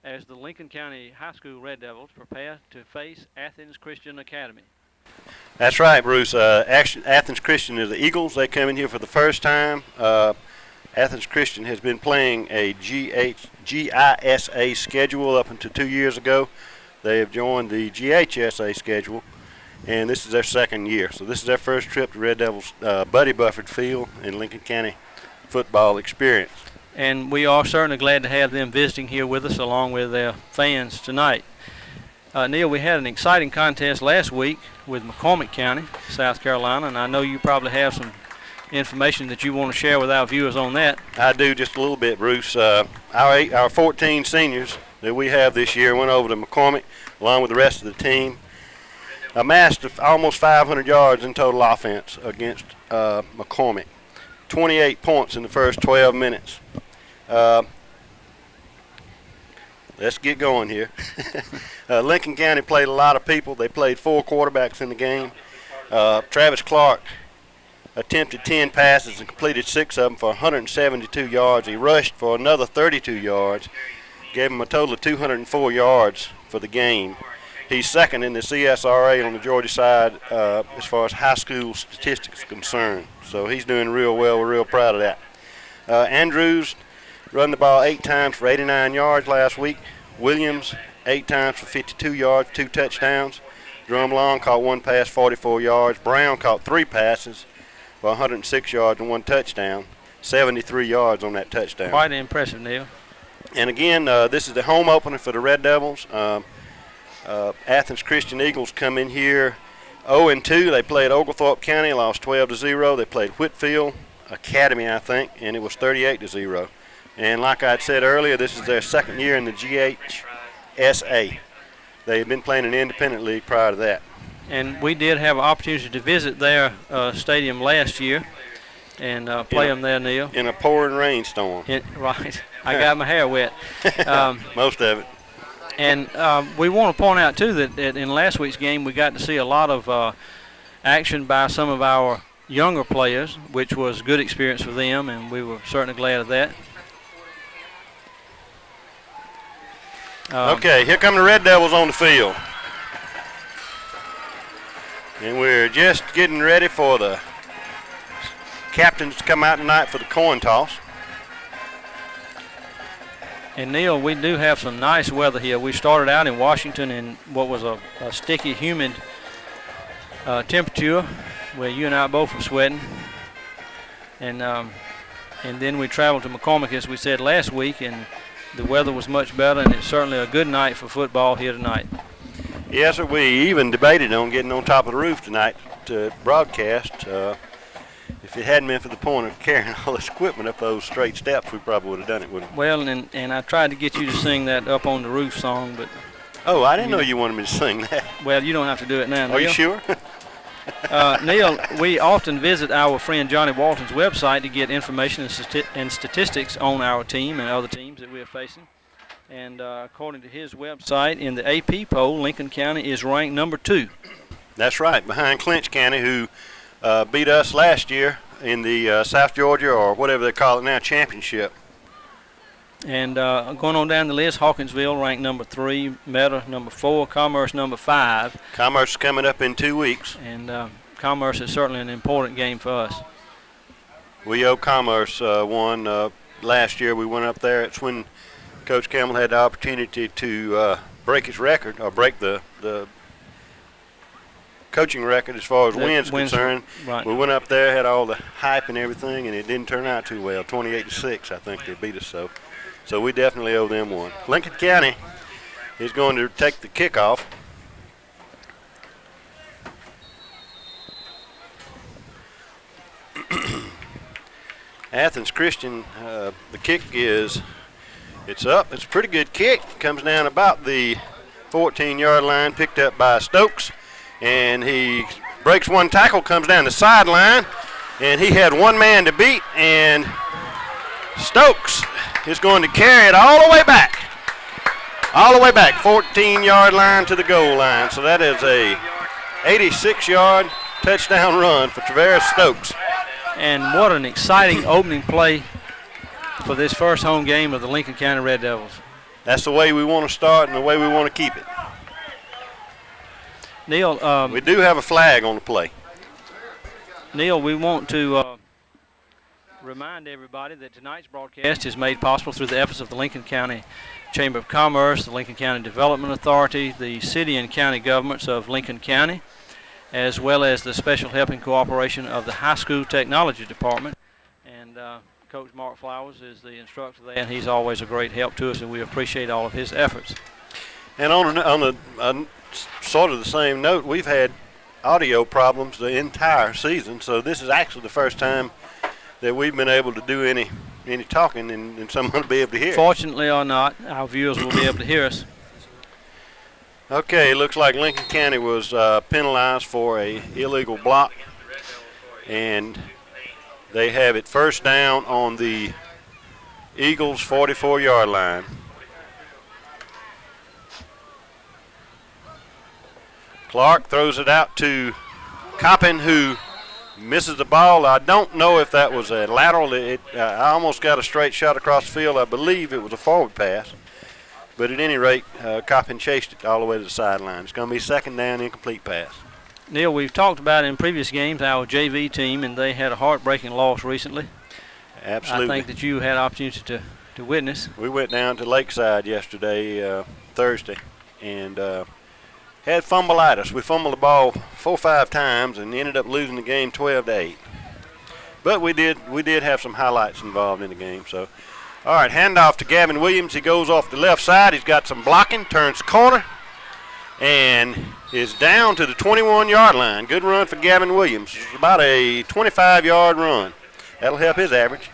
as the Lincoln County High School Red Devils prepare to face Athens Christian Academy. That's right, Bruce. Athens Christian is the Eagles. They come in here for the first time. Athens Christian has been playing a GISA schedule up until 2 years ago. They have joined the GHSA schedule, and this is their second year. So this is their first trip to Red Devils Buddy Bufford Field in Lincoln County football experience. And we are certainly glad to have them visiting here with us along with their fans tonight. Neil, we had an exciting contest last week with McCormick County, South Carolina, and I know you probably have some information that you want to share with our viewers on that. I do, just a little bit, Bruce. Our 14 seniors that we have this year went over to McCormick along with the rest of the team. Amassed almost 500 yards in total offense against McCormick. 28 points in the first 12 minutes. Let's get going here. Lincoln County played a lot of people. They played 4 quarterbacks in the game. Travis Clark attempted 10 passes and completed 6 of them for 172 yards. He rushed for another 32 yards, gave him a total of 204 yards for the game. He's second in the CSRA on the Georgia side as far as high school statistics are concerned. So he's doing real well. We're real proud of that. Andrews run the ball 8 times for 89 yards last week. Williams 8 times for 52 yards, 2 touchdowns. Drumlong caught 1 pass, 44 yards. Brown caught 3 passes for 106 yards and 1 touchdown, 73 yards on that touchdown. Quite impressive, Neil. And again, this is the home opener for the Red Devils. Athens Christian Eagles come in here 0-2. They played Oglethorpe County, lost 12-0. They played Whitfield Academy, I think, and it was 38-0. And like I said earlier, this is their second year in the GHSA. They had been playing an independent league prior to that. And we did have an opportunity to visit their stadium last year and play them there, Neil. In a pouring rainstorm. Right. I got my hair wet. Most of it. And we want to point out, too, that in last week's game we got to see a lot of action by some of our younger players, which was a good experience for them, and we were certainly glad of that. Okay, here come the Red Devils on the field. And we're just getting ready for the captains to come out tonight for the coin toss. And, Neil, we do have some nice weather here. We started out in Washington in what was a sticky, humid temperature where you and I both were sweating. And then we traveled to McCormick, as we said last week, and the weather was much better, and it's certainly a good night for football here tonight. Yes, sir. We even debated on getting on top of the roof tonight to broadcast. If it hadn't been for the point of carrying all this equipment up those straight steps, we probably would have done it, wouldn't we? Well, and I tried to get you to sing that Up on the Roof song, but... Oh, I didn't know you wanted me to sing that. Well, you don't have to do it now, Neil. Are you sure? Neil, we often visit our friend Johnny Walton's website to get information and statistics on our team and other teams that we are facing. And according to his website, in the AP poll, Lincoln County is ranked number 2. That's right, behind Clinch County, who beat us last year in the South Georgia, or whatever they call it now, championship. And going on down the list, Hawkinsville ranked number 3, Meta number 4, Commerce number 5. Commerce is coming up in 2 weeks. And Commerce is certainly an important game for us. We owe Commerce one. Last year we went up there. It's when Coach Campbell had the opportunity to break his record, or break the coaching record as far as wins concerned. Right. We went up there, had all the hype and everything, and it didn't turn out too well. 28-6, I think they beat us. So we definitely owe them one. Lincoln County is going to take the kickoff. Athens Christian, the kick it's up. It's a pretty good kick. Comes down about the 14-yard line, picked up by Stokes. And he breaks one tackle, comes down the sideline, and he had one man to beat, and Stokes is going to carry it all the way back, 14-yard line to the goal line. So that is a 86-yard touchdown run for Tavares Stokes. And what an exciting opening play for this first home game of the Lincoln County Red Devils. that's the way we want to start and the way we want to keep it. Neil, we do have a flag on the play. Neil, we want to remind everybody that tonight's broadcast is made possible through the efforts of the Lincoln County Chamber of Commerce, the Lincoln County Development Authority, the city and county governments of Lincoln County, as well as the special help and cooperation of the High School Technology Department. And Coach Mark Flowers is the instructor there, and he's always a great help to us, and we appreciate all of his efforts. And on a sort of the same note, we've had audio problems the entire season, so this is actually the first time that we've been able to do any talking and someone will be able to hear. Fortunately or not, our viewers will be able to hear us. Okay, looks like Lincoln County was penalized for a illegal block, and they have it first down on the Eagles' 44-yard line. Clark throws it out to Coppin, who misses the ball. I don't know if that was a lateral. I almost got a straight shot across the field. I believe it was a forward pass. But at any rate, Coppin chased it all the way to the sideline. It's going to be second down, incomplete pass. Neil, we've talked about in previous games our JV team, and they had a heartbreaking loss recently. Absolutely. I think that you had opportunity to witness. We went down to Lakeside yesterday, Thursday, and had fumbleitis. We fumbled the ball 4 or 5 times and ended up losing the game 12-8. But we did have some highlights involved in the game. So, all right, handoff to Gavin Williams. He goes off the left side. He's got some blocking, turns the corner, and is down to the 21-yard line. Good run for Gavin Williams. It's about a 25-yard run. That'll help his average.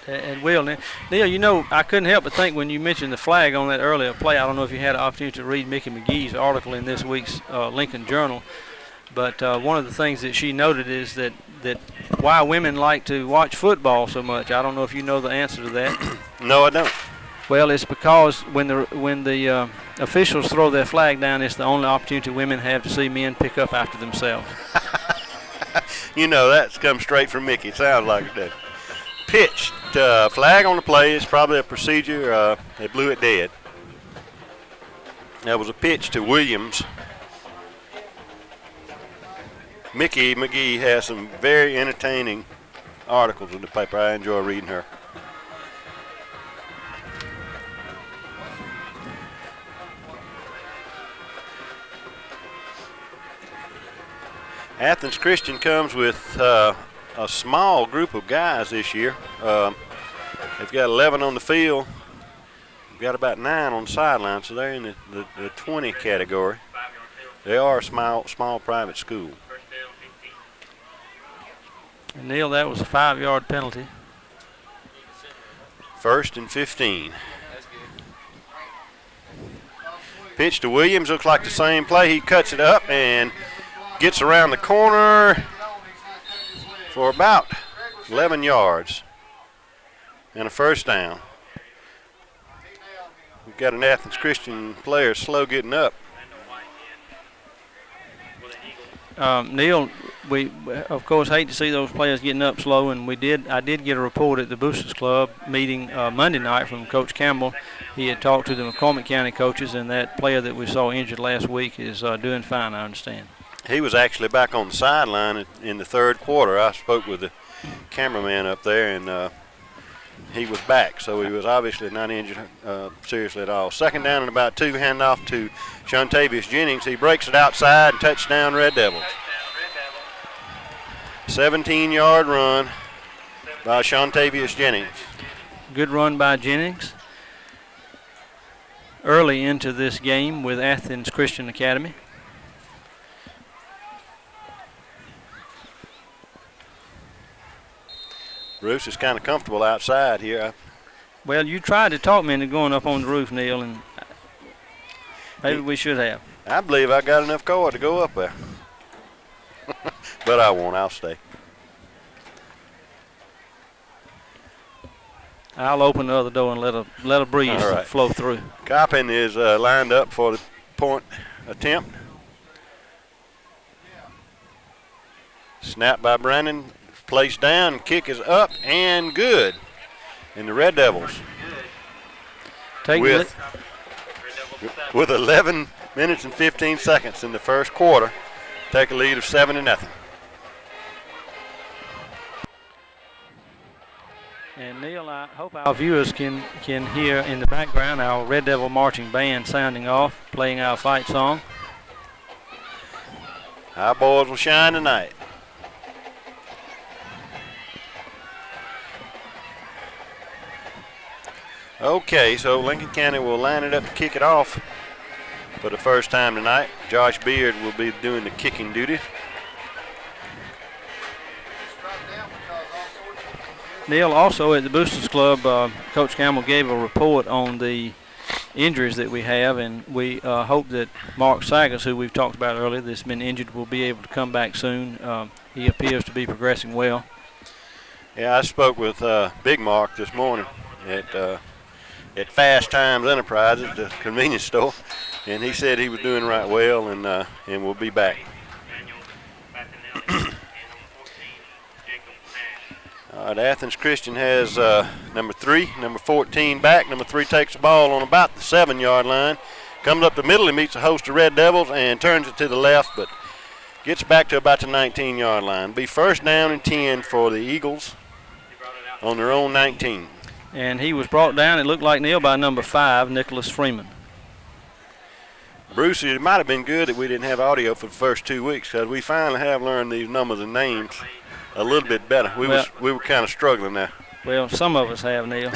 It will. Neil, you know, I couldn't help but think when you mentioned the flag on that earlier play, I don't know if you had an opportunity to read Mickey McGee's article in this week's Lincoln Journal, but one of the things that she noted is that why women like to watch football so much. I don't know if you know the answer to that. No, I don't. Well, it's because when the officials throw their flag down, it's the only opportunity women have to see men pick up after themselves. You know, that's come straight from Mickey. Sounds like it does. Pitched. Flag on the play is probably a procedure. They blew it dead. That was a pitch to Williams. Mickey McGee has some very entertaining articles in the paper. I enjoy reading her. Athens Christian comes with a small group of guys this year. They've got 11 on the field. We've got about 9 on the sideline, so they're in the 20 category. They are a small private school. And Neil, that was a 5-yard penalty. 1st and 15. Pitch to Williams, looks like the same play. He cuts it up and gets around the corner for about 11 yards and a first down. We've got an Athens Christian player slow getting up. Neil, we of course hate to see those players getting up slow, and I did get a report at the Boosters Club meeting Monday night from Coach Campbell. He had talked to the McCormick County coaches, and that player that we saw injured last week is doing fine, I understand. He was actually back on the sideline in the third quarter. I spoke with the cameraman up there, and he was back, so he was obviously not injured seriously at all. Second down and about 2, handoff to Shontavius Jennings. He breaks it outside, and touchdown Red Devils. 17-yard run by Shontavius Jennings. Good run by Jennings early into this game with Athens Christian Academy. Bruce is kind of comfortable outside here. Well, you tried to talk me into going up on the roof, Neil, and maybe we should have. I believe I got enough cord to go up there. But I won't. I'll stay. I'll open the other door and let a breeze flow through. Coppin is lined up for the point attempt. Snap by Brandon. Placed down, kick is up and good. And the Red Devils with 11 minutes and 15 seconds in the first quarter, take a lead of 7-0. And Neil, I hope our viewers can hear in the background our Red Devil marching band sounding off, playing our fight song. Our boys will shine tonight. Okay, so Lincoln County will line it up to kick it off for the first time tonight. Josh Beard will be doing the kicking duties. Neil, also at the Boosters Club, Coach Campbell gave a report on the injuries that we have, and we hope that Mark Sagas, who we've talked about earlier, that's been injured, will be able to come back soon. He appears to be progressing well. Yeah, I spoke with Big Mark this morning at Fast Times Enterprises, the convenience store, and he said he was doing right well and will be back. All right, Athens Christian has number 14 back. Number 3 takes the ball on about the 7-yard line. Comes up the middle and meets a host of Red Devils and turns it to the left, but gets back to about the 19-yard line. Be first down and 10 for the Eagles on their own 19. And he was brought down, it looked like, Neil, by number 5, Nicholas Freeman. Bruce, it might have been good that we didn't have audio for the first 2 weeks, because we finally have learned these numbers and names a little bit better. We were kind of struggling there. Well, some of us have, Neil.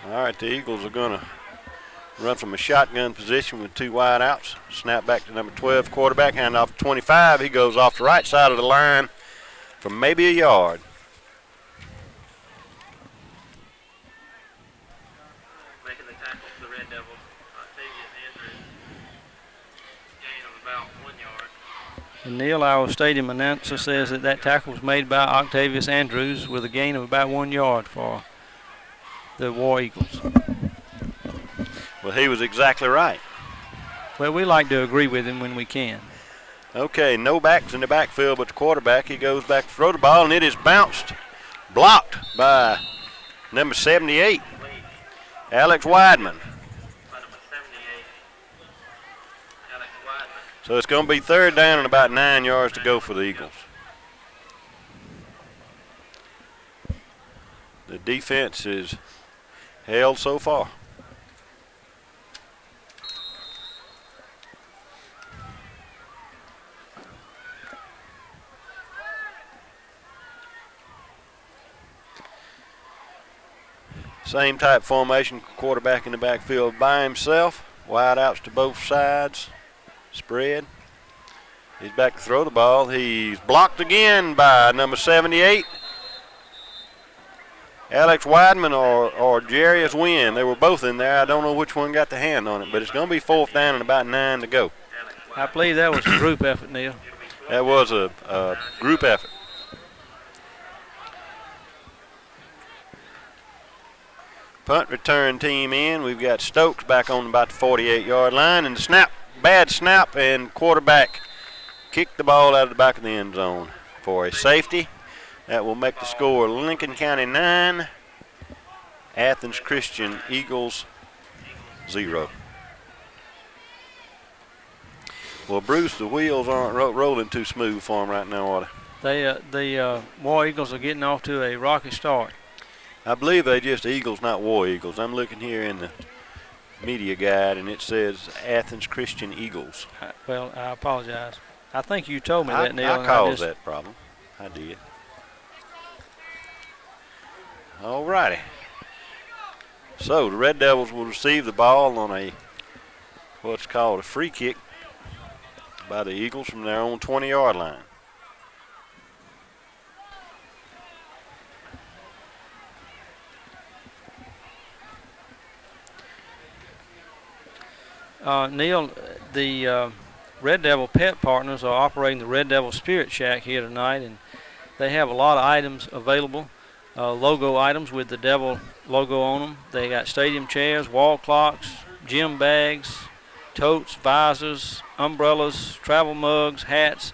All right, the Eagles are going to run from a shotgun position with 2 wide outs. Snap back to number 12, quarterback, hand off to 25. He goes off the right side of the line for maybe a yard. Making the tackle for the Red Devils, Octavius Andrews, gain of about 1 yard. And Neil, our stadium announcer, says that tackle was made by Octavius Andrews with a gain of about 1 yard for the War Eagles. Well, he was exactly right. Well, we like to agree with him when we can. Okay, no backs in the backfield but the quarterback. He goes back to throw the ball, and it is bounced, blocked by number 78, Alex Weidman. So it's going to be third down and about 9 yards to go for the Eagles. The defense is held so far. Same type formation, quarterback in the backfield by himself. Wide outs to both sides. Spread. He's back to throw the ball. He's blocked again by number 78. Alex Weidman or Jarius Wynn. They were both in there. I don't know which one got the hand on it, but it's going to be fourth down and about 9 to go. I believe that was a group effort, Neil. That was a group effort. Punt return team in. We've got Stokes back on about the 48-yard line, and the snap, bad snap, and quarterback kicked the ball out of the back of the end zone for a safety. That will make the score Lincoln County 9, Athens Christian Eagles 0. Well, Bruce, the wheels aren't rolling too smooth for them right now, are they? The War Eagles are getting off to a rocky start. I believe they just Eagles, not War Eagles. I'm looking here in the media guide, and it says Athens Christian Eagles. Well, I apologize. I think you told me that, Neil. I caused that problem. I did. All righty. So the Red Devils will receive the ball on a what's called a free kick by the Eagles from their own 20-yard line. Neil, the Red Devil Pet Partners are operating the Red Devil Spirit Shack here tonight, and they have a lot of items available. logo items with the Devil logo on them. They got stadium chairs, wall clocks, gym bags, totes, visors, umbrellas, travel mugs, hats,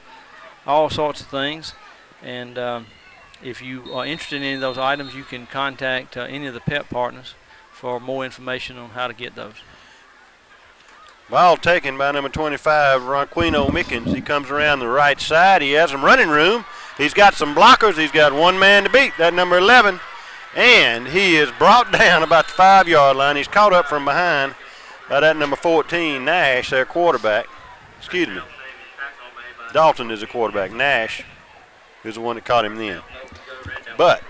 all sorts of things. And if you are interested in any of those items, you can contact any of the pep partners for more information on how to get those. Ball taken by number 25, Ronquino Mickens. He comes around the right side. He has some running room. He's got some blockers. He's got one man to beat, that number 11. And he is brought down about the 5-yard line. He's caught up from behind by that number 14, Nash, their quarterback. Excuse me. Dalton is the quarterback. Nash is the one that caught him then. But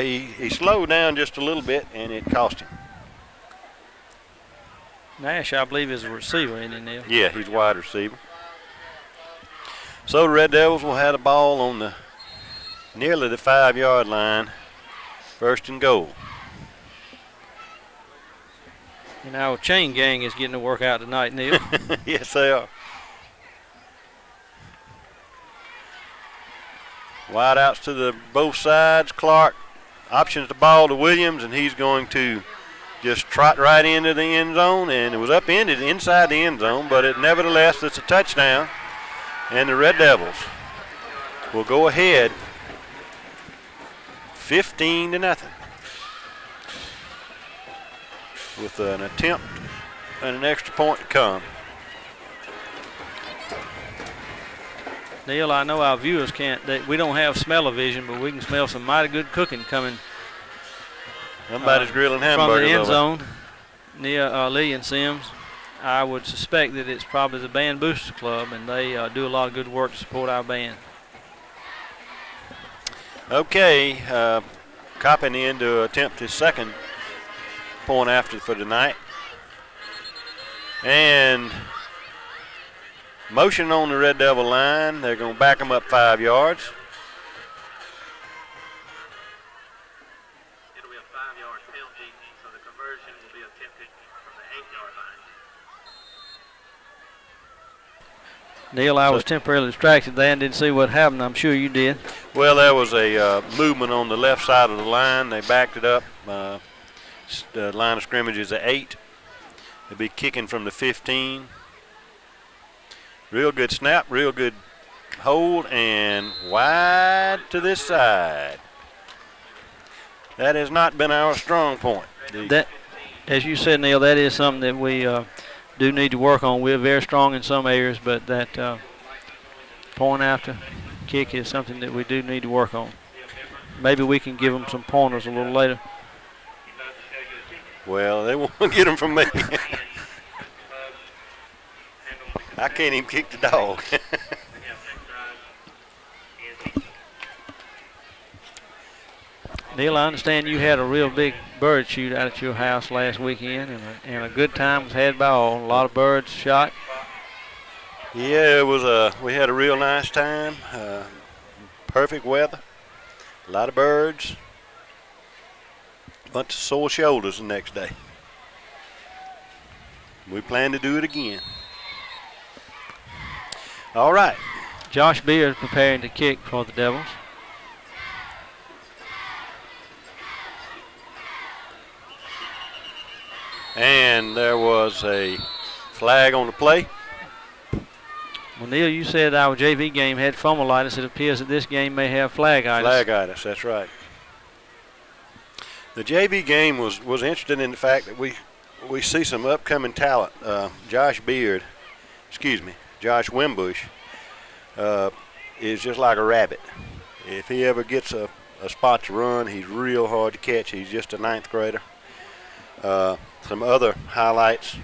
he slowed down just a little bit, and it cost him. Nash, I believe, is a receiver, isn't he, Neil? Yeah, he's a wide receiver. So the Red Devils will have the ball on nearly the 5-yard line, 1st and goal. And our chain gang is getting to work out tonight, Neil. Yes, they are. Wide outs to the both sides. Clark options the ball to Williams, and he's going to just trot right into the end zone, and it was upended inside the end zone, but nevertheless, it's a touchdown, and the Red Devils will go ahead 15-0 with an attempt and an extra point to come. Neil, I know our viewers we don't have smell-o-vision, but we can smell some mighty good cooking coming Somebody's grilling hamburgers from the end zone near Lee and Sims. I would suspect that it's probably the Band Boosters Club, and they do a lot of good work to support our band. Okay, Coppin in to attempt his second point after for tonight. And motion on the Red Devil line. They're going to back them up 5 yards. It'll be a 5-yard penalty, so the conversion will be attempted from the 8-yard line. Neil, I was temporarily distracted there and didn't see what happened. I'm sure you did. Well, there was a movement on the left side of the line. They backed it up. The line of scrimmage is at 8. They'll be kicking from the 15. Real good snap, real good hold, and wide to this side. That has not been our strong point. That, as you said, Neil, that is something that we do need to work on. We're very strong in some areas, but that point after kick is something that we do need to work on. Maybe we can give them some pointers a little later. Well, they won't get them from me. I can't even kick the dog. Neil, I understand you had a real big bird shoot out at your house last weekend, and a good time was had by all. A lot of birds shot. Yeah, it was we had a real nice time. Perfect weather. A lot of birds. A bunch of sore shoulders the next day. We plan to do it again. All right. Josh Beard preparing to kick for the Devils. And there was a flag on the play. Well, Neil, you said our JV game had fumbleitis. It appears that this game may have flagitis. Flagitis, that's right. The JV game was interested in the fact that we see some upcoming talent. Josh Wimbush is just like a rabbit. If he ever gets a spot to run, he's real hard to catch. He's just a 9th grader. Some other highlights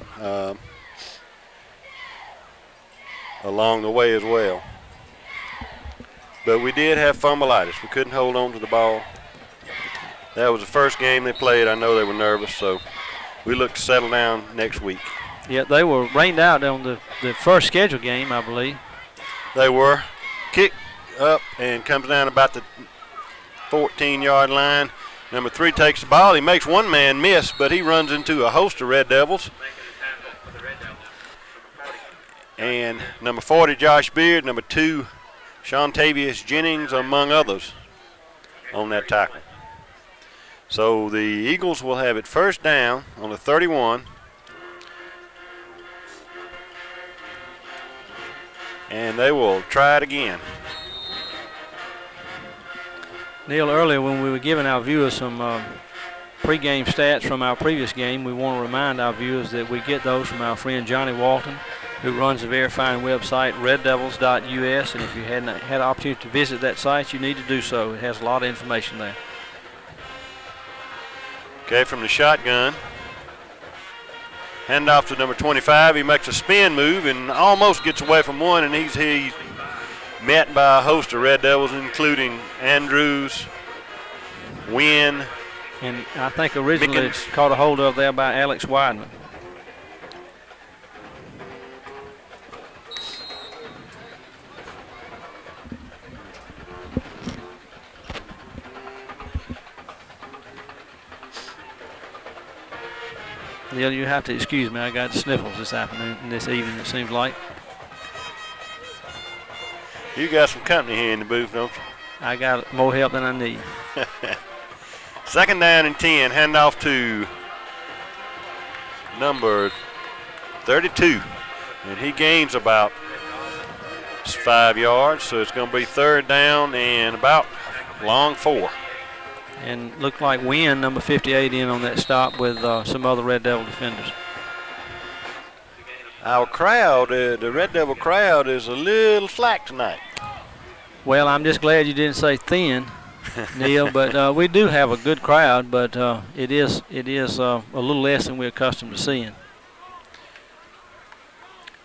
along the way as well. But we did have fumbleitis. We couldn't hold on to the ball. That was the first game they played. I know they were nervous, so we look to settle down next week. Yeah, they were rained out on the first scheduled game, I believe. They were. Kick up and comes down about the 14-yard line. Number 3 takes the ball. He makes one man miss, but he runs into a host of Red Devils. And number 40, Josh Beard. Number 2, Shontavius Jennings, among others, on that tackle. So the Eagles will have it first down on the 31. And they will try it again. Neil, earlier when we were giving our viewers some pregame stats from our previous game, we want to remind our viewers that we get those from our friend Johnny Walton, who runs the very fine website reddevils.us, and if you hadn't had an opportunity to visit that site, you need to do so. It has a lot of information there. Okay, from the shotgun. Hand off to number 25. He makes a spin move and almost gets away from one, and he's met by a host of Red Devils, including Andrews, Wynn. And I think originally it's caught a hold of there by Alex Weidman. Neil, you have to excuse me. I got sniffles this evening, it seems like. You got some company here in the booth, don't you? I got more help than I need. Second down and 10. Hand off to number 32. And he gains about 5 yards, so it's going to be third down and about long 4. And looked like Wynn, number 58, in on that stop with some other Red Devil defenders. Our crowd, the Red Devil crowd, is a little slack tonight. Well, I'm just glad you didn't say thin, Neil, but we do have a good crowd, but it is a little less than we're accustomed to seeing.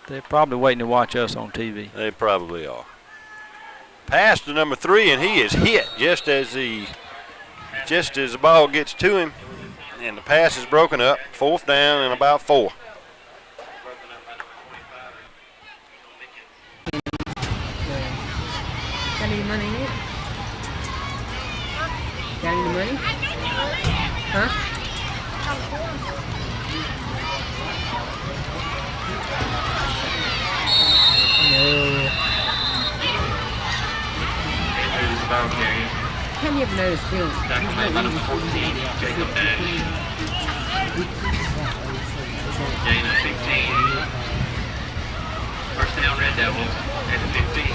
They're probably waiting to watch us on TV. They probably are. Pass to number 3, and he is hit just as the ball gets to him, and the pass is broken up. Fourth down and about 4. Got any money yet? Got any money? Huh? No. Can you ever notice feelings? Jacob Dash. Gain of 16. First down, Red Devils at the 15.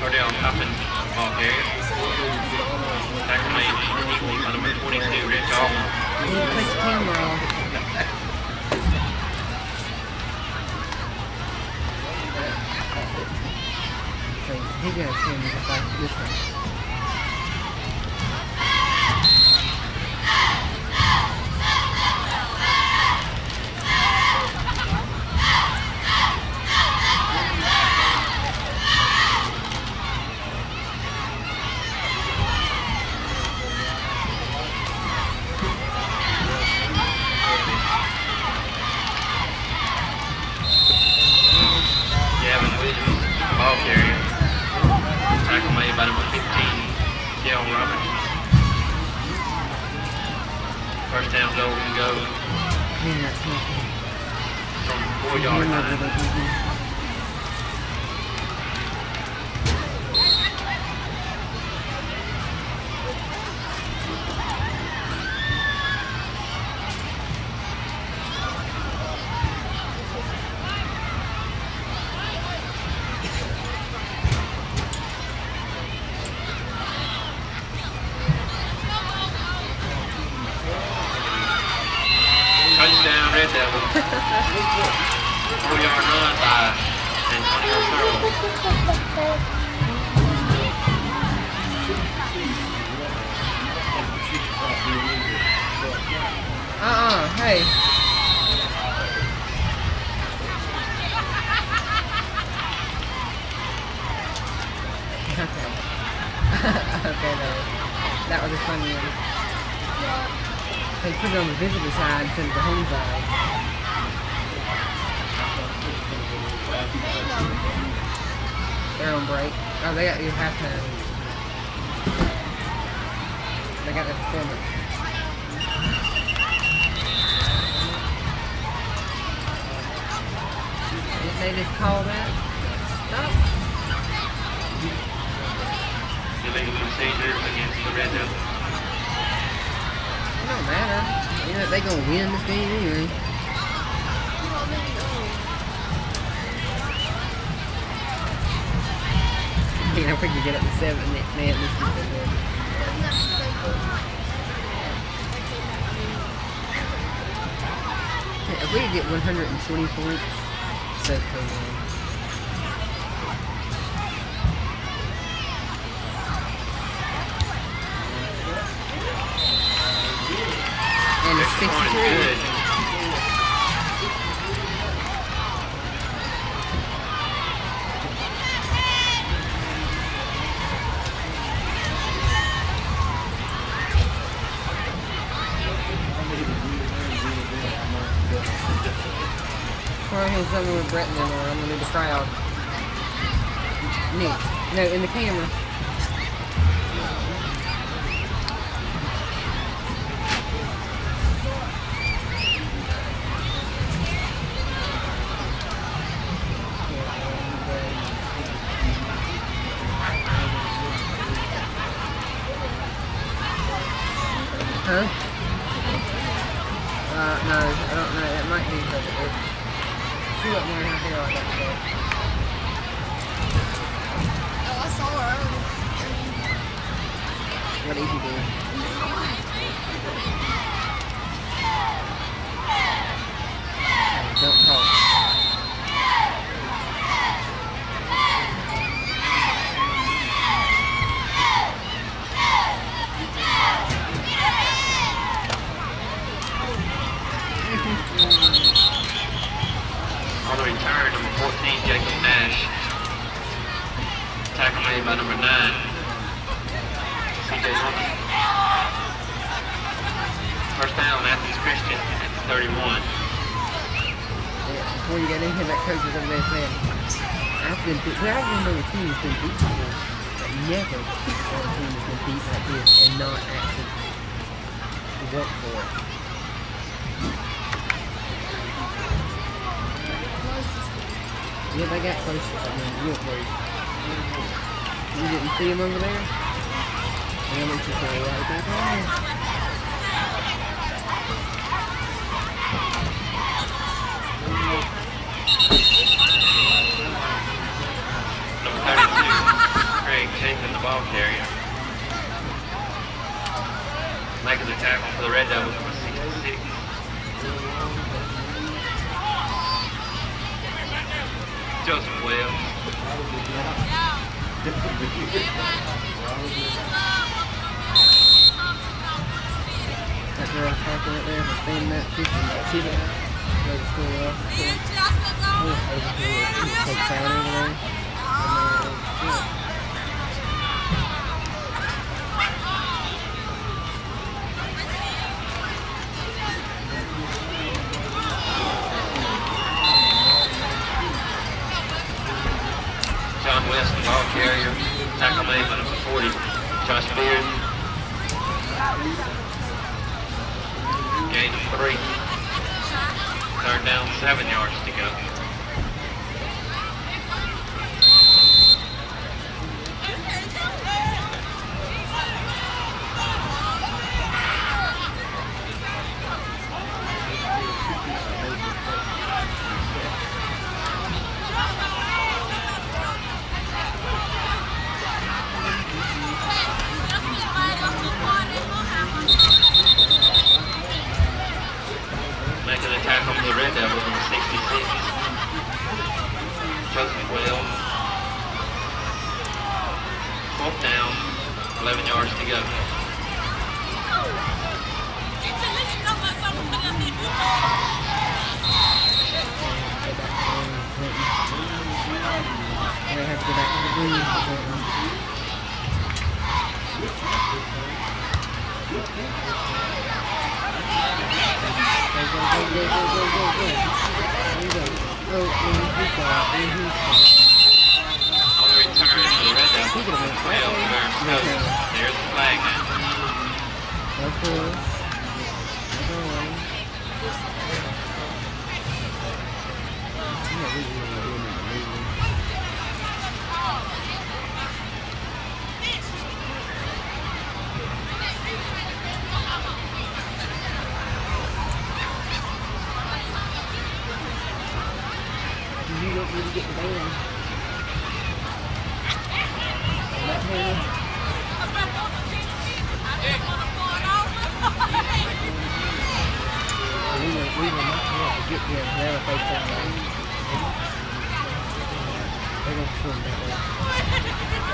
Or down Coppin, ball carrier. Tackle made equal by number 22, Rich Altman. You put the camera on. He got a camera just like this one. Ball carrier. Tackle made by number 15, Dale Roberts. First down goal can go from the 4-yard line. Touchdown, Red Devils. 4-yard run by Antonio Searle. Hey. Okay, that was a funny one. Hey, put on the visitor side instead of the home side. They're on break. Oh, they got your halftime. They got their performance. Didn't they just call that? Stop. Illegal procedure against the Red Devils. It don't matter. You know they gonna win this game anyway. You know, if we could get up to 7, man, this is so good. If we could get 120 points, so cool. And it's 63. Probably has something with Brett in there, or I'm gonna need the crowd. Nick, no, in the camera. Huh? No, I don't know. That might be because it is. She wasn't wearing her hair like that today. Oh, I saw her earlier. What did you do? Hey, don't talk. On the return, number 14, Jacob Nash. Tackle made by number 9, CJ Hunter. First down, Athens Christian at the 31. Yeah, before you got in here, that coach was over there saying, I've been another team has been beat before, but never a team has been beat like this and not actually work for it. Yeah, they got close. I mean, real close. You didn't see him over there? Yeah, we should go right back on. Number 32, Craig Chapin, the ball carrier. Making the tackle for the Red Devils, number 66. Joseph Webb. That girl talking right there for standing that kitchen. See that? Go to school off. Over here. Take sound over there. John West, the ball carrier. Tackle made by number 40, Josh Beard. Gain of 3. Third down, 7 yards to go. Making the tackle for the Red Devils on the 66. Joseph Wells. 4th down, 11 yards to go. They have to go back to the green. Oh, and he's On the return for the Red Devils, He could've went that 12 way. Clarence No. Cousins. There's the flag now. Of course. You don't really get the band. Left hand. We will not have to get there now if they come back. They're going to swim that way.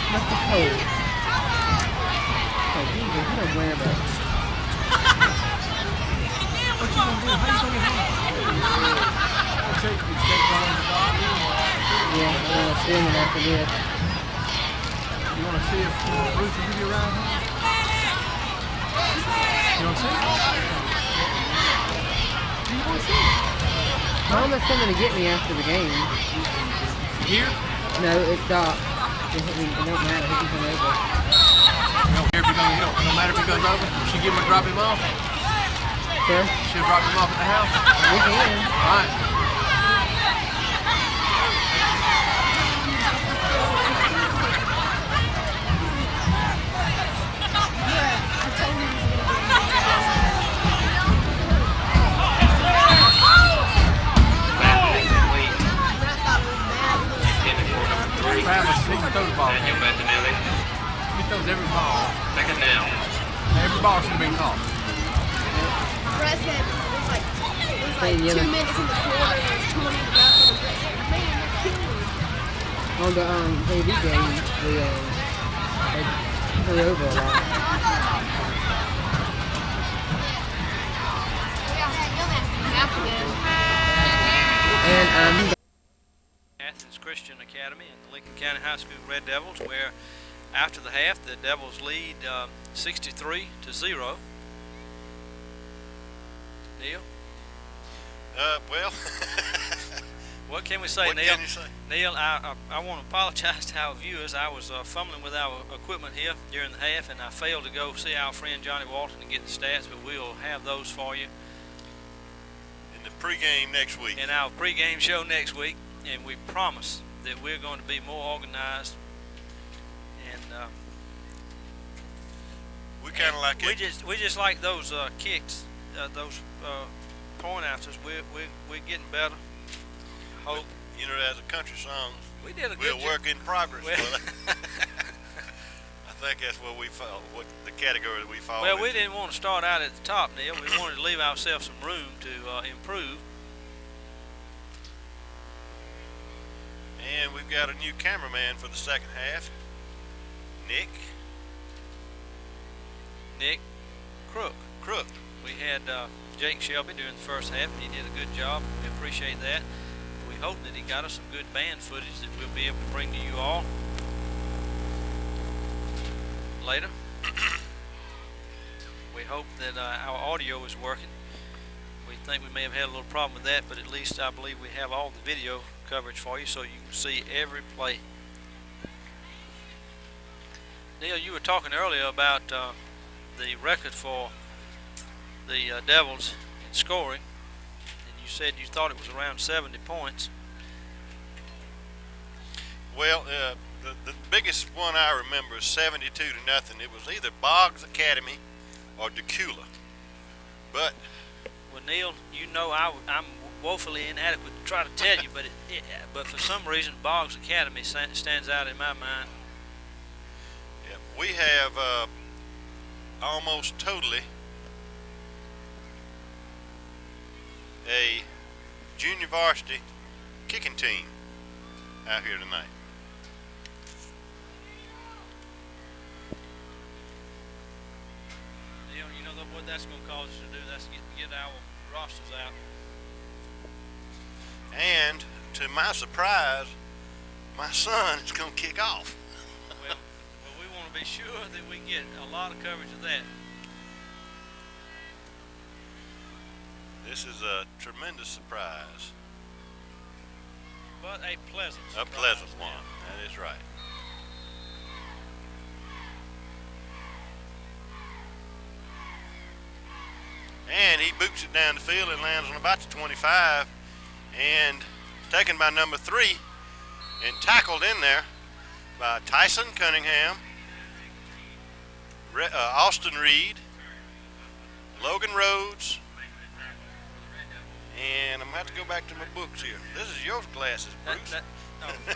Must be cold. Oh, Jesus, you don't wear that. What you gonna do? How you gonna get home? I'll take you straight down the dock. Yeah, I'm going to swim after this. You wanna see if Bruce will give you a ride home? You wanna see? You wanna see? Mama's coming to get me after the game. Here? No, it's Doc. It don't matter. He can come over. You don't care if he goes, no matter if he goes over. She give him a drop him off. Sir, She'll drop him off at the house. we can. All right. Travis, he can throw the ball. Daniel Bettinelli. He throws every ball. Second down. Every ball should be caught. Brett said it was like Hey, 2 minutes in the quarter and it was 20 to go for the Brett. Man, they're killing. On the AV game, they threw over a lot. And Athens Christian Academy and the Lincoln County High School Red Devils, where after the half the Devils lead 63-0. Neil, Well, what can we say, what Neil? can you say? Neil, I want to apologize to our viewers. I was fumbling with our equipment here during the half, and I failed to go see our friend Johnny Walton and get the stats, but we'll have those for you In the pregame next week. in our pregame show next week, and we promise that we're going to be more organized. And We kind of like we it. just like those kicks, those point answers. We're getting better. Hope You know, there's a country song. we did a We're good a work in progress. Well- Well, I think that's what we fall, what the category that we fall Well, we into. didn't want to start out at the top, Neil. We wanted to leave ourselves some room to improve. And we've got a new cameraman for the second half, Nick Crook. We had Jake Shelby during the first half, and he did a good job. We appreciate that. We hope that he got us some good band footage that we'll be able to bring to you all later. We hope that our audio is working. We think we may have had a little problem with that, but at least I believe we have all the video coverage for you so you can see every play. Neil, you were talking earlier about the record for the Devils in scoring, and you said you thought it was around 70 points. Well, the biggest one I remember is 72-0. It was either Boggs Academy or Decula. But Well, Neil, you know I'm woefully inadequate to try to tell you, but for some reason Boggs Academy stands out in my mind. yeah, we have almost totally a junior varsity kicking team out here tonight. Neil, you know what that's going to cause us to do? That's get our rosters out. And to my surprise, my son is going to kick off. Well, we want to be sure that we get a lot of coverage of that. This is a tremendous surprise. But a pleasant A surprise. pleasant one. That is right. And he boots it down the field and lands on about the 25, and taken by number 3 and tackled in there by Tyson Cunningham, Austin Reed, Logan Rhodes, and I'm going to have to go back to my books here. This is your glasses, Bruce.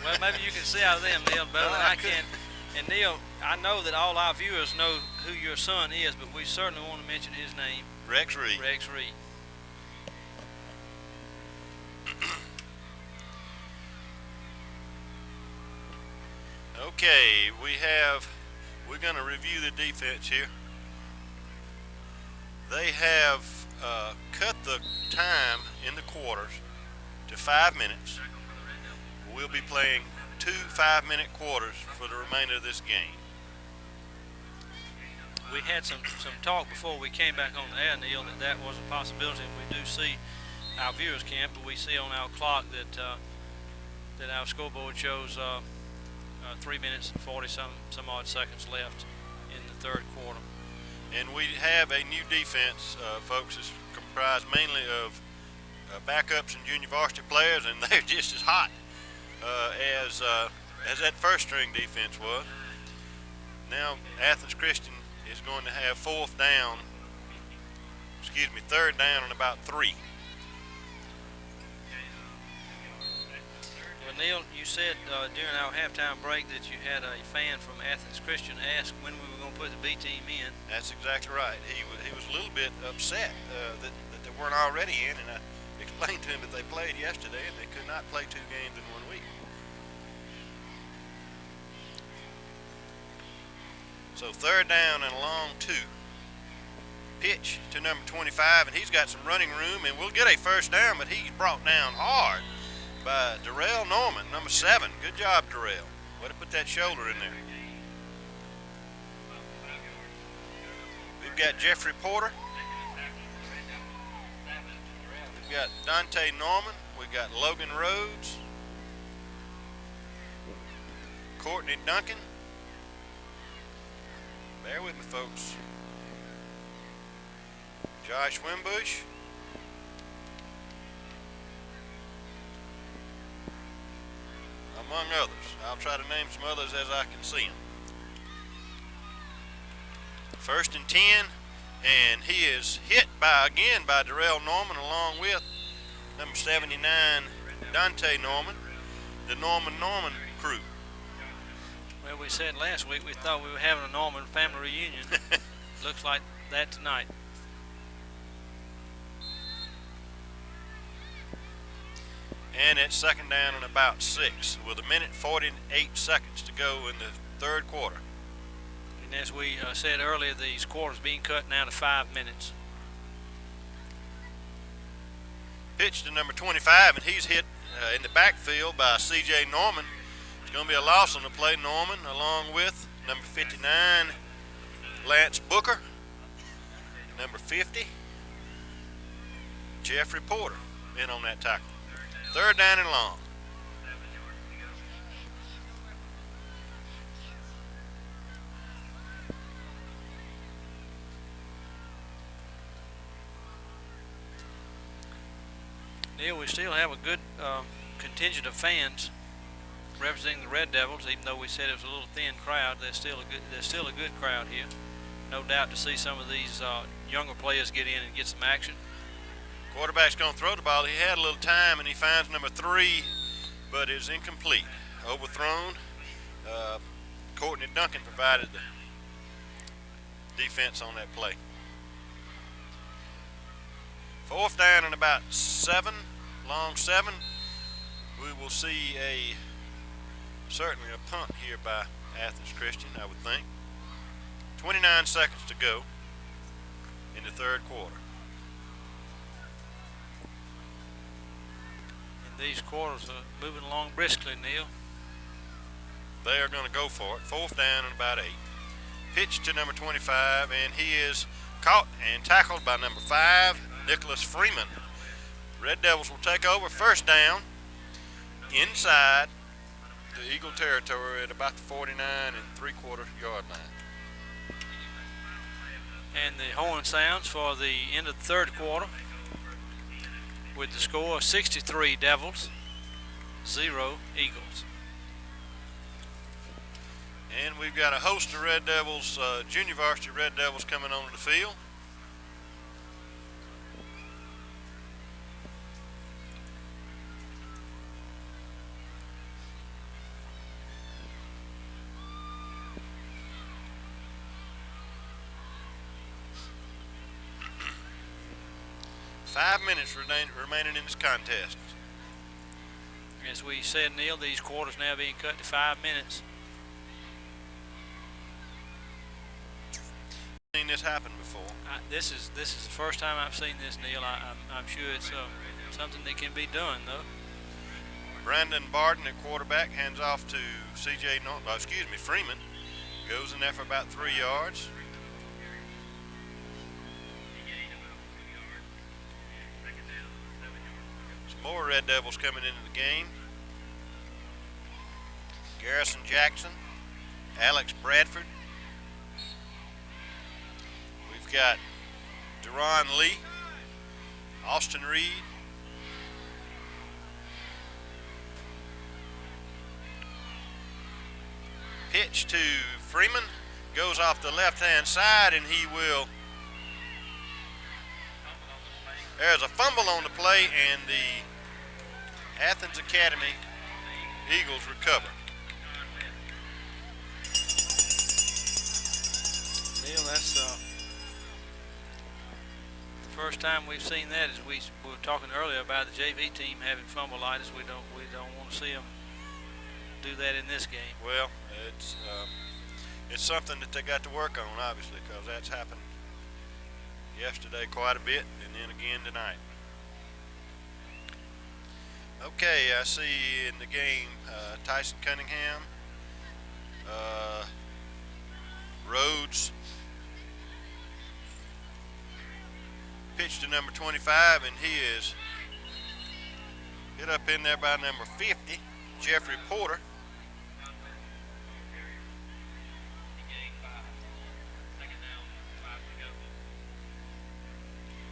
Well, maybe you can see out of them, Neil, better than I can. And Neil, I know that all our viewers know who your son is, but we certainly want to mention his name. Rex Reed. Rex Reed. Okay, we're going to review the defense here. They have cut the time in the quarters to 5 minutes. We'll be playing 2 5-minute quarters for the remainder of this game. We had some talk before we came back on the air, Neil, that was a possibility. We do see our viewers can't, but we see on our clock that our scoreboard shows 3 minutes and 40 some odd seconds left in the third quarter. And we have a new defense, folks. It's comprised mainly of backups and junior varsity players, and they're just as hot as that first string defense was. Now Athens Christian is going to have third down and about 3. Well, Neil, you said during our halftime break that you had a fan from Athens Christian ask when we were going to put the B team in. That's exactly right. He was a little bit upset that they weren't already in, and I explained to him that they played yesterday and they could not play 2 games in 1 week. So third down and a long 2. Pitch to number 25, and he's got some running room, and we'll get a first down, but he's brought down hard by Darrell Norman, number 7. Good job, Darrell. Way to put that shoulder in there. We've got Jeffrey Porter. We've got Dante Norman. We've got Logan Rhodes. Courtney Duncan. Bear with me, folks. Josh Wimbush. Among others. I'll try to name some others as I can see them. 1st and 10, and he is hit again by Darrell Norman along with number 79, Dante Norman, the Norman crew. Well, we said last week we thought we were having a Norman family reunion. Looks like that tonight. And it's 2nd down and about 6 with 1:48 seconds to go in the third quarter. And as we said earlier, these quarters being cut now to 5 minutes. Pitch to number 25, and he's hit in the backfield by C.J. Norman. It's going to be a loss on the play. Norman along with number 59, Lance Booker. Number 50, Jeffrey Porter in on that tackle. 3rd down and long. Neil, we still have a good contingent of fans representing the Red Devils, even though we said it was a little thin crowd. There's still a good crowd here. No doubt to see some of these younger players get in and get some action. Quarterback's going to throw the ball. He had a little time, and he finds number 3, but it's incomplete. Overthrown. Courtney Duncan provided the defense on that play. 4th down and about 7, long 7. We will see certainly a punt here by Athens Christian, I would think. 29 seconds to go in the third quarter. And These quarters are moving along briskly, Neil. They are going to go for it. 4th down and about 8. Pitch to number 25, and he is caught and tackled by number 5, Nicholas Freeman. Red Devils will take over 1st down inside the Eagle territory at about the 49 3/4 yard line. And the horn sounds for the end of the 3rd quarter with the score 63 Devils, 0 Eagles. And we've got a host of Red Devils, junior varsity Red Devils coming onto the field. Five minutes remaining in this contest. As we said, Neil, these quarters now being cut to 5 minutes. Seen this happen before. This is the first time I've seen this, Neil. I'm sure it's something that can be done, though. Brandon Barton at quarterback hands off to Freeman. Goes in there for about 3 yards. Some more Red Devils coming into the game. Garrison Jackson, Alex Bradford. We've got Deron Lee, Austin Reed, pitch to Freeman, goes off the left-hand side, and he will. There's a fumble on the play, and the Athens Academy Eagles recover. Neil, that's the first time we've seen that. As we were talking earlier about the JV team having fumbleitis, we don't want to see them do that in this game. Well, it's something that they got to work on, obviously, because that's happened yesterday quite a bit, and then again tonight. Okay, I see in the game Tyson Cunningham, Rhodes, pitch to number 25, and he is hit up in there by number 50, Jeffrey Porter.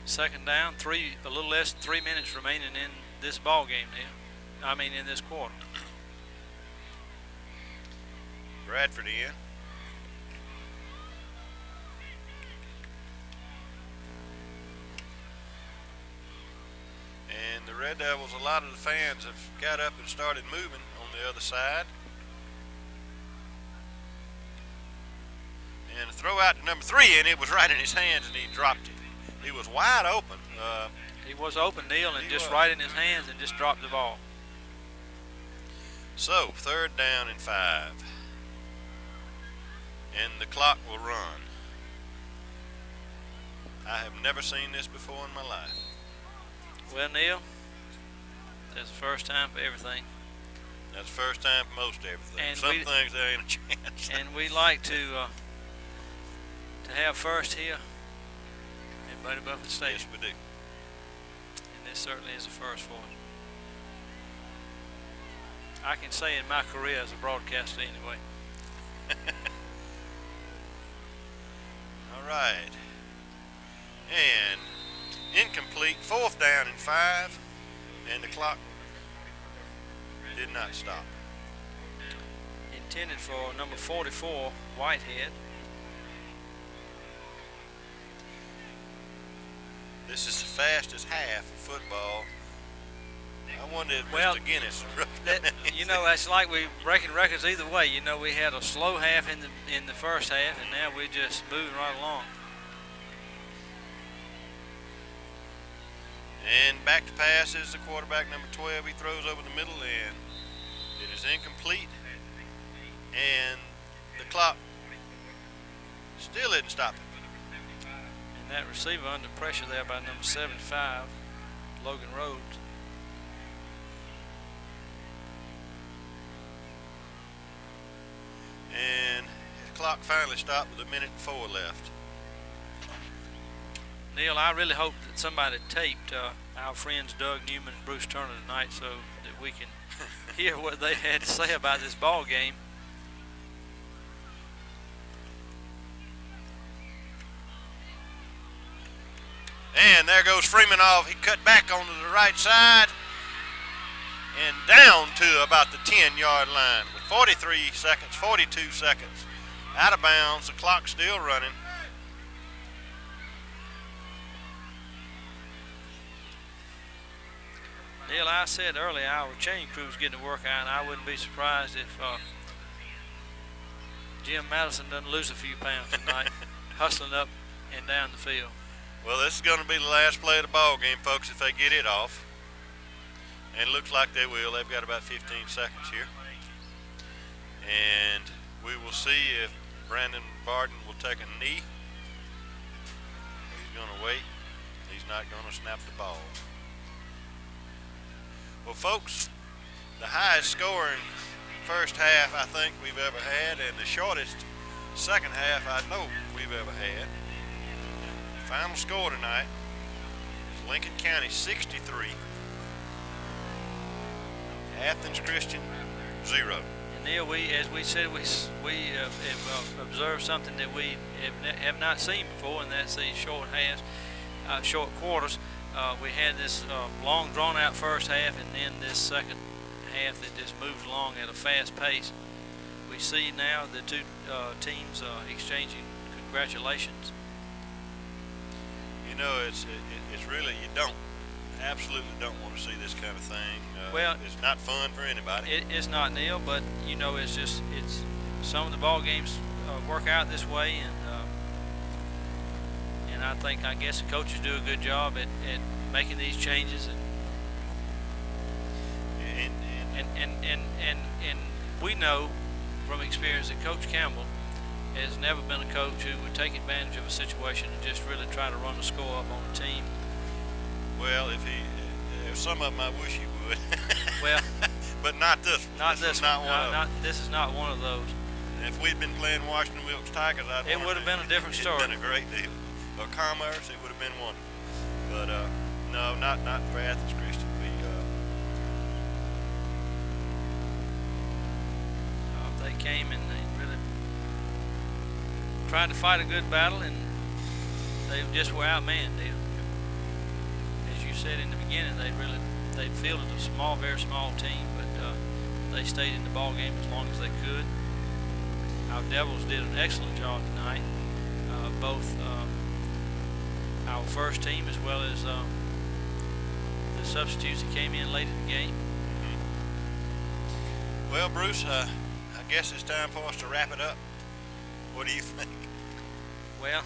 Second down, a little less than 3 minutes remaining in this ball game, Neil. I mean, in this quarter. Bradford in. And the Red Devils, a lot of the fans have got up and started moving on the other side. And a throw out to number 3, and it was right in his hands, and he dropped it. He was wide open. He was open, Neil, and just right in his hands and just dropped the ball. So, 3rd down and 5. And the clock will run. I have never seen this before in my life. Well, Neil, that's the first time for everything. That's the first time for most everything. And some things there ain't a chance. And we like to have first here at Buddy Buffett Stadium. Yes, we do. And this certainly is a first for us. I can say in my career as a broadcaster anyway. All right. And incomplete, 4th down and 5, and the clock did not stop. Intended for number 44, Whitehead. This is the fastest half of football. I wonder if Well, Mr. Guinness. You know, that's like we breaking records either way. You know, we had a slow half in the first half, and now we're just moving right along. And back to pass is the quarterback, number 12. He throws over the middle, and it is incomplete. And the clock still isn't stopping. And that receiver under pressure there by number 75, Logan Rhodes. clock finally stopped with 1:04 left. Neil, I really hope that somebody taped our friends Doug Newman and Bruce Turner tonight so that we can hear what they had to say about this ball game. And there goes Freemanov. He cut back onto the right side and down to about the 10-yard line with 43 seconds, 42 seconds. Out of bounds, the clock's still running. Neil, I said earlier our chain crew's getting to work out, and I wouldn't be surprised if Jim Madison doesn't lose a few pounds tonight, hustling up and down the field. Well, this is going to be the last play of the ball game, folks, if they get it off. And it looks like they will. They've got about 15 seconds here. And we will see if Brandon Barden will take a knee. He's going to wait. He's not going to snap the ball. Well, folks, the highest scoring first half I think we've ever had, and the shortest second half I know we've ever had. Final score tonight is Lincoln County 63, Athens Christian 0. And Neil, as we said, we have observed something that we have not seen before, and that's these short halves, short quarters. We had this long, drawn-out first half, and then this second half that just moves along at a fast pace. We see now the two teams exchanging congratulations. You know, it's really, you absolutely don't want to see this kind of thing. Well, it's not fun for anybody. It's not, Neil, but you know, it's some of the ball games work out this way, and I guess the coaches do a good job at making these changes, and we know from experience that Coach Campbell has never been a coach who would take advantage of a situation and just really try to run the score up on the team. Well, if some of them I wish he would. Well, but not this one. Not this one. One this is not one of those. And if we'd been playing Washington Wilkes Tigers, it would have been a different story. It'd been a great deal. Or Commerce, it would have been wonderful. But no, not for Athens Christian. They came and they really tried to fight a good battle, and they just were outmanned. As you said in the beginning, they fielded a very small team, but they stayed in the ball game as long as they could. Our Devils did an excellent job tonight, both our first team as well as the substitutes that came in late in the game. Mm-hmm. Well, Bruce, I guess it's time for us to wrap it up. What do you think? Well,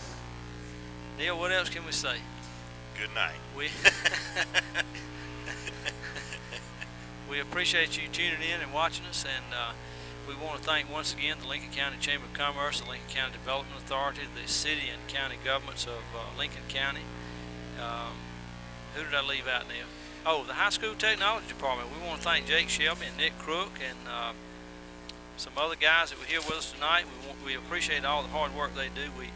Neil, what else can we say? Good night. We appreciate you tuning in and watching us, and we want to thank once again the Lincoln County Chamber of Commerce, the Lincoln County Development Authority, the city and county governments of Lincoln County. Who did I leave out, Neil? Oh, the High School Technology Department. We want to thank Jake Shelby and Nick Crook and some other guys that were here with us tonight. We appreciate all the hard work they do. We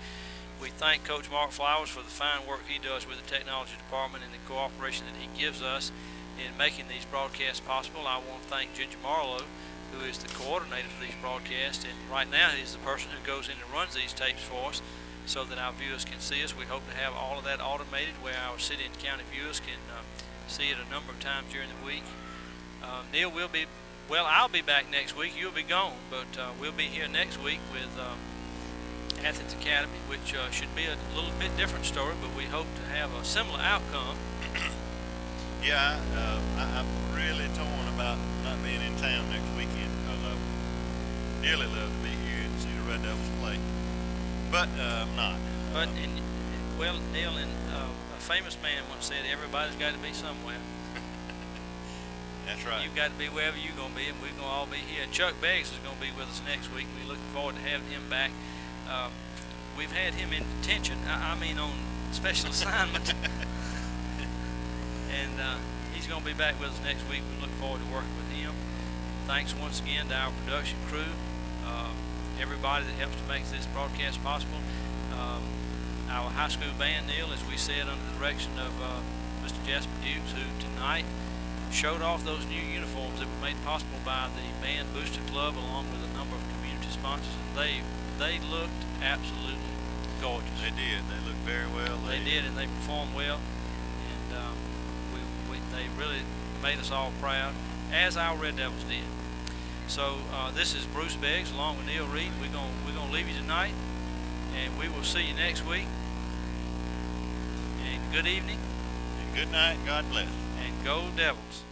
thank Coach Mark Flowers for the fine work he does with the Technology Department and the cooperation that he gives us in making these broadcasts possible. I want to thank Ginger Marlowe, who is the coordinator for these broadcasts, and right now he's the person who goes in and runs these tapes for us so that our viewers can see us. We hope to have all of that automated where our city and county viewers can see it a number of times during the week. Neil, I'll be back next week. You'll be gone, but we'll be here next week with Athens Academy, which should be a little bit different story, but we hope to have a similar outcome. Yeah, I'm really torn about not being in town next weekend because I would dearly love to be here and see the Red Devils play. But I'm not. But, Neil, a famous man once said, everybody's got to be somewhere. That's right. You've got to be wherever you're going to be, and we're going to all be here. Chuck Beggs is going to be with us next week. We're looking forward to having him back. We've had him in detention, on special assignment. And he's going to be back with us next week. We look forward to working with him. Thanks once again to our production crew, everybody that helps to make this broadcast possible. Our high school band, Neil, as we said, under the direction of Mr. Jasper Dukes, who tonight showed off those new uniforms that were made possible by the Band Booster Club along with a number of community sponsors, and they looked absolutely gorgeous. They did. They looked very well. They did, and they performed well, and they really made us all proud, as our Red Devils did. So this is Bruce Beggs along with Neil Reed. We're gonna leave you tonight, and we will see you next week. And good evening. And good night. God bless. And go Devils.